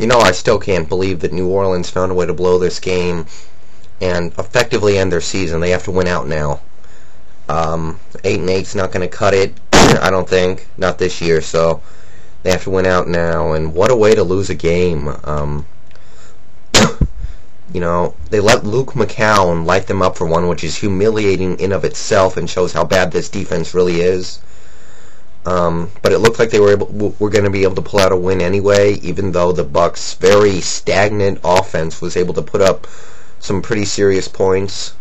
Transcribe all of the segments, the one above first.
I still can't believe that New Orleans found a way to blow this game and effectively end their season. They have to win out now. 8-8's not going to cut it, I don't think. Not this year, so they have to win out now. And what a way to lose a game. They let Luke McCown light them up for one, which is humiliating in of itself and shows how bad this defense really is. But it looked like they were going to be able to pull out a win anyway, even though the Bucs' very stagnant offense was able to put up some pretty serious points.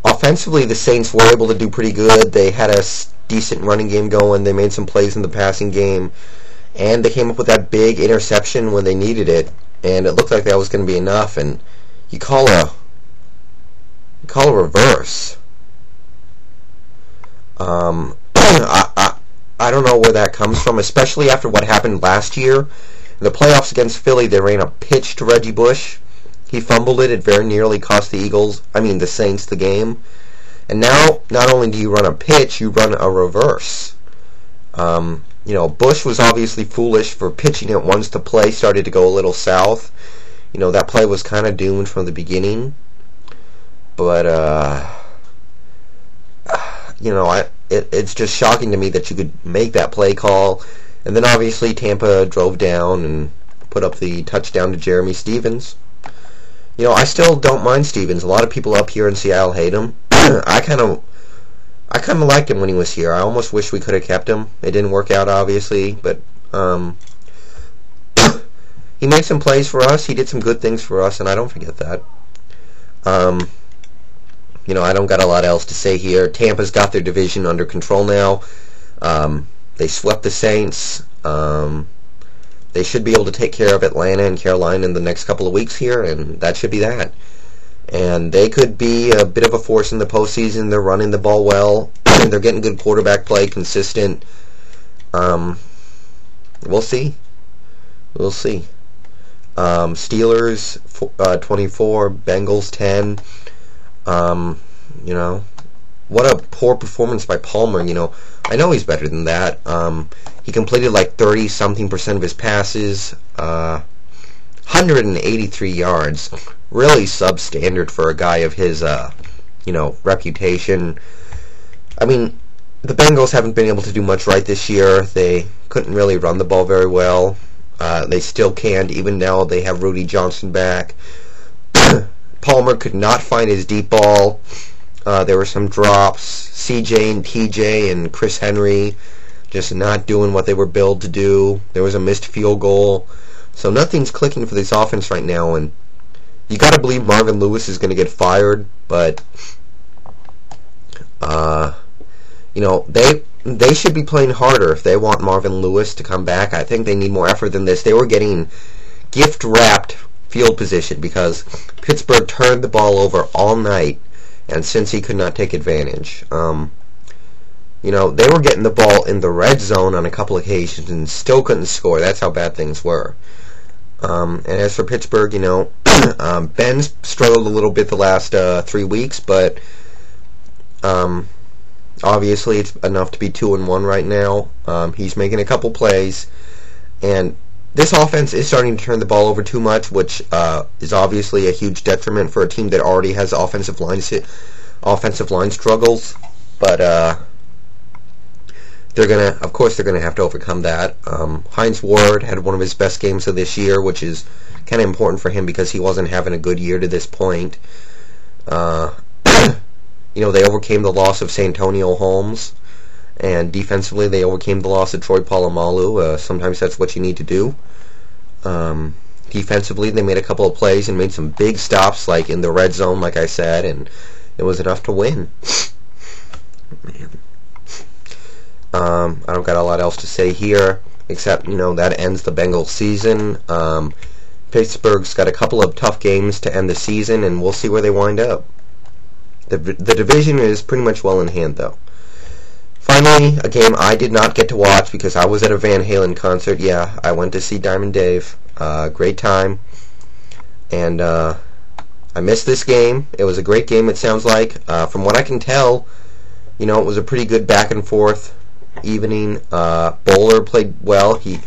Offensively, the Saints were able to do pretty good. They had a decent running game going. They made some plays in the passing game. And they came up with that big interception when they needed it. And it looked like that was going to be enough. And you call a reverse. I don't know where that comes from, especially after what happened last year. In the playoffs against Philly, they ran a pitch to Reggie Bush. He fumbled it. It very nearly cost the Saints the game. And now, not only do you run a pitch, you run a reverse. Bush was obviously foolish for pitching it once the play started to go a little south. That play was kind of doomed from the beginning. But, it's just shocking to me that you could make that play call. And then obviously Tampa drove down and put up the touchdown to Jeremy Stevens. I still don't mind Stevens. A lot of people up here in Seattle hate him. I kind of liked him when he was here. I almost wish we could have kept him. It didn't work out, obviously, but he made some plays for us. He did some good things for us, and I don't forget that. I don't got a lot else to say here. Tampa's got their division under control now. They swept the Saints. They should be able to take care of Atlanta and Carolina in the next couple of weeks here, and that should be that. And they could be a bit of a force in the postseason. They're running the ball well. They're getting good quarterback play, consistent. We'll see. Steelers 24, Bengals 10. What a poor performance by Palmer. I know he's better than that. He completed like 30-something% of his passes, 183 yards. Really substandard for a guy of his, reputation. I mean, the Bengals haven't been able to do much right this year. They couldn't really run the ball very well. They still can't, even now they have Rudy Johnson back. Palmer could not find his deep ball. There were some drops. CJ and TJ and Chris Henry just not doing what they were billed to do. There was a missed field goal. So nothing's clicking for this offense right now, and you got to believe Marvin Lewis is going to get fired, but they should be playing harder if they want Marvin Lewis to come back. I think they need more effort than this. They were getting gift-wrapped field position because Pittsburgh turned the ball over all night, and Cincy could not take advantage. They were getting the ball in the red zone on a couple occasions and still couldn't score. That's how bad things were. And as for Pittsburgh, Ben's struggled a little bit the last 3 weeks, but obviously it's enough to be 2-1 right now. He's making a couple plays, and this offense is starting to turn the ball over too much, which is obviously a huge detriment for a team that already has offensive line struggles. But they're gonna have to overcome that. Hines Ward had one of his best games of this year, which is kind of important for him because he wasn't having a good year to this point. They overcame the loss of Santonio Holmes, and defensively they overcame the loss of Troy Polamalu. Sometimes that's what you need to do. Defensively, they made a couple of plays and made some big stops, like in the red zone, like I said, and it was enough to win. Man. I don't got a lot else to say here, except, that ends the Bengals season. Pittsburgh's got a couple of tough games to end the season, and we'll see where they wind up. The division is pretty much well in hand, though. Finally, a game I did not get to watch because I was at a Van Halen concert. Yeah, I went to see Diamond Dave. Great time. And I missed this game. It was a great game, it sounds like. From what I can tell, it was a pretty good back and forth evening. Bowler played well. He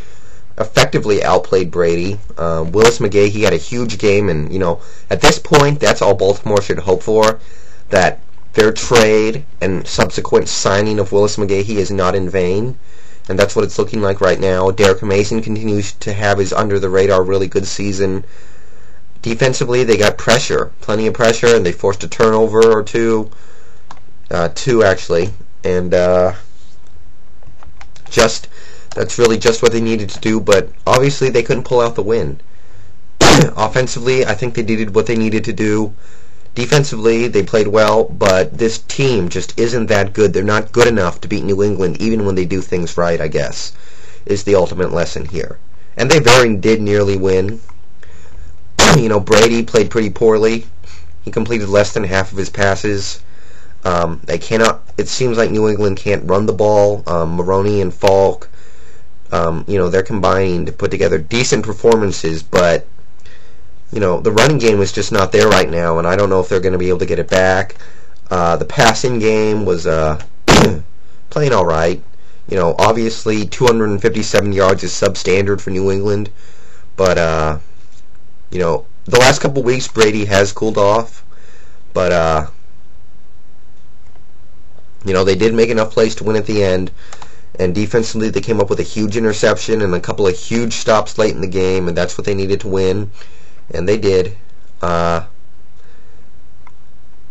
effectively outplayed Brady. Willis McGahee, he had a huge game, and at this point, that's all Baltimore should hope for. That their trade and subsequent signing of Willis McGahee is not in vain, and that's what it's looking like right now. Derek Mason continues to have his under-the-radar really good season. Defensively, they got pressure, plenty of pressure, and they forced a turnover or two actually, and that's really just what they needed to do, but obviously they couldn't pull out the win. Offensively, I think they did what they needed to do. Defensively, they played well, but this team just isn't that good. They're not good enough to beat New England, even when they do things right, I guess, is the ultimate lesson here. And they did nearly win. Brady played pretty poorly. He completed less than half of his passes. It seems like New England can't run the ball. Maroney and Falk, they're combining to put together decent performances, but the running game is just not there right now, and I don't know if they're going to be able to get it back. The passing game was playing all right. Obviously 257 yards is substandard for New England, but the last couple weeks Brady has cooled off, but they did make enough plays to win at the end, and defensively they came up with a huge interception and a couple of huge stops late in the game, and that's what they needed to win. And they did. I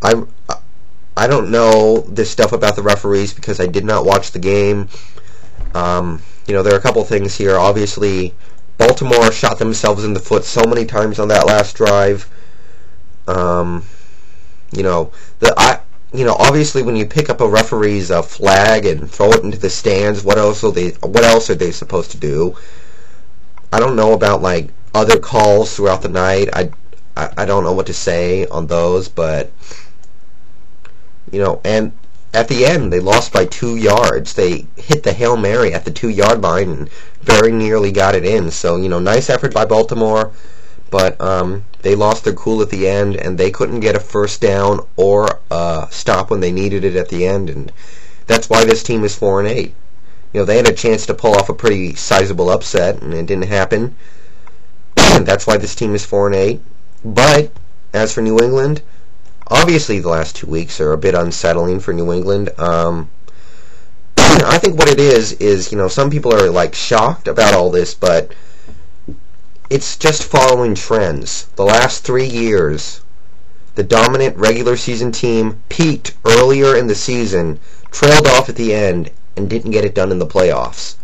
don't know this stuff about the referees because I did not watch the game. There are a couple things here. Obviously, Baltimore shot themselves in the foot so many times on that last drive. Obviously, when you pick up a referee's flag and throw it into the stands, what else are they supposed to do? I don't know about other calls throughout the night. I don't know what to say on those, but and at the end they lost by 2 yards. They hit the Hail Mary at the 2-yard line and very nearly got it in. So nice effort by Baltimore, but they lost their cool at the end, and they couldn't get a first down or stop when they needed it at the end, and that's why this team is 4-8. They had a chance to pull off a pretty sizable upset, and it didn't happen. That's why this team is 4-8. But as for New England, obviously the last 2 weeks are a bit unsettling for New England. I think what it is some people are shocked about all this, but it's just following trends. The last 3 years, the dominant regular season team peaked earlier in the season, trailed off at the end, and didn't get it done in the playoffs.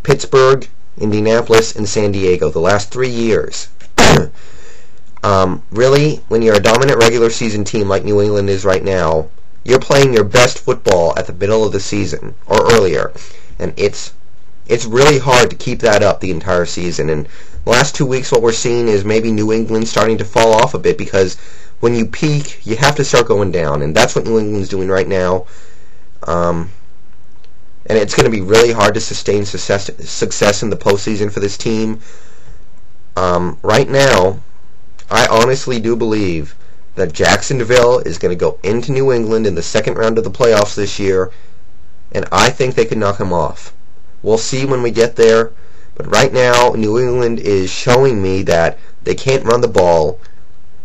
Pittsburgh, Indianapolis, and San Diego, the last 3 years. Really, when you're a dominant regular season team like New England is right now, you're playing your best football at the middle of the season or earlier, and it's really hard to keep that up the entire season. And the last 2 weeks, what we're seeing is maybe New England starting to fall off a bit, because when you peak, you have to start going down, and that's what New England's doing right now. And it's going to be really hard to sustain success in the postseason for this team. Right now, I honestly do believe that Jacksonville is going to go into New England in the second round of the playoffs this year, and I think they can knock them off. We'll see when we get there, but right now, New England is showing me that they can't run the ball.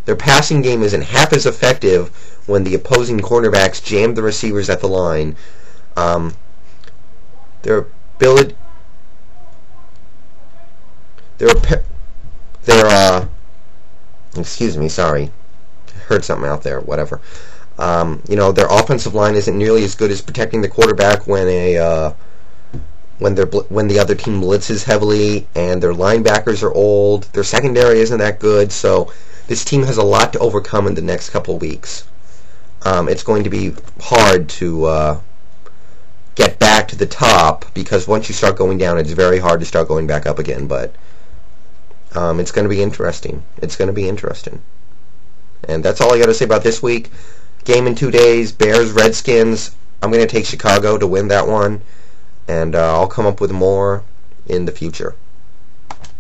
Their passing game isn't half as effective when the opposing cornerbacks jam the receivers at the line. Their excuse me, sorry, heard something out there, whatever. Their offensive line isn't nearly as good as protecting the quarterback when the other team blitzes heavily, and their linebackers are old. Their secondary isn't that good, so this team has a lot to overcome in the next couple of weeks. It's going to be hard to get back to the top, because once you start going down, it's very hard to start going back up again. But it's going to be interesting. It's going to be interesting. And that's all I got to say about this week. Game in 2 days, Bears, Redskins. I'm going to take Chicago to win that one, and I'll come up with more in the future.